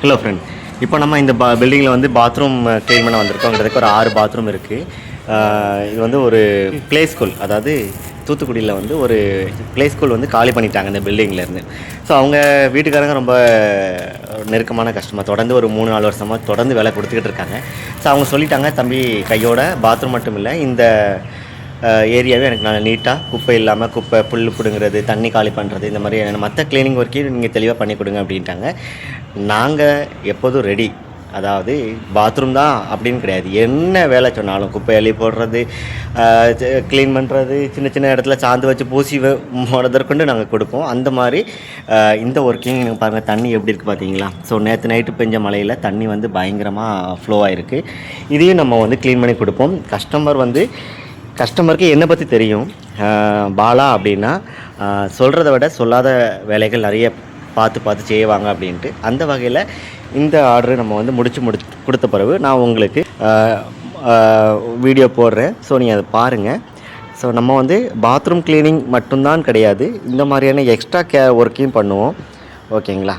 Hello friend, இப்போ நம்ம இந்த பில்டிங்கில் வந்து பாத்ரூம் க்ளீன் பண்ண வந்திருக்கோம். கிட்டத்தட்ட ஒரு 6 பாத்ரூம் இருக்குது. இது வந்து ஒரு ப்ளே ஸ்கூல், அதாவது தூத்துக்குடியில் வந்து ஒரு ப்ளே ஸ்கூல் வந்து காலி பண்ணிட்டாங்க இந்த பில்டிங்லேருந்து. ஸோ அவங்க வீட்டுக்காரங்க ரொம்ப நெருக்கமான கஸ்டமர், தொடர்ந்து ஒரு 3-4 வருஷமாக தொடர்ந்து வேலை கொடுத்துக்கிட்டு இருக்காங்க. ஸோ அவங்க சொல்லிட்டாங்க, தம்பி கையோட பாத்ரூம் மட்டும் இல்லை, இந்த ஏரியாவே எனக்கு நல்லா நீட்டாக குப்பை இல்லாமல், குப்பை புல் பிடுங்கிறது, தண்ணி காலி பண்ணுறது, இந்த மாதிரி மற்ற க்ளீனிங் ஒர்க்கையும் நீங்கள் தெளிவாக பண்ணி கொடுங்க அப்படின்ட்டாங்க. நாங்கள் எப்போதும் ரெடி. அதாவது பாத்ரூம் தான் அப்படின்னு கிடையாது, என்ன வேலை சொன்னாலும் குப்பை அள்ளி போடுறது, க்ளீன் பண்ணுறது, சின்ன சின்ன இடத்துல சாந்து வச்சு பூசி முதற்கொண்டு நாங்கள் கொடுப்போம். அந்த மாதிரி இந்த ஒர்க்கிங் நீங்கள் பாருங்கள், தண்ணி எப்படி இருக்குது பார்த்தீங்களா? ஸோ நேற்று நைட்டு பெஞ்ச மழையில் தண்ணி வந்து பயங்கரமாக ஃப்ளோ ஆகிருக்கு. இதையும் நம்ம வந்து க்ளீன் பண்ணி கொடுப்போம். கஸ்டமருக்கு என்னை பற்றி தெரியும். பாலா அப்படின்னா சொல்கிறத விட சொல்லாத வேலைகள் நிறைய பார்த்து செய்வாங்க அப்படின்ட்டு. அந்த வகையில் இந்த ஆர்டரு நம்ம வந்து கொடுத்த பிறகு நான் உங்களுக்கு வீடியோ போடுறேன். ஸோ நீங்கள் அதை பாருங்கள். ஸோ நம்ம வந்து பாத்ரூம் க்ளீனிங் மட்டும்தான் கிடையாது, இந்த மாதிரியான எக்ஸ்ட்ரா ஒர்க்கையும் பண்ணுவோம். ஓகேங்களா?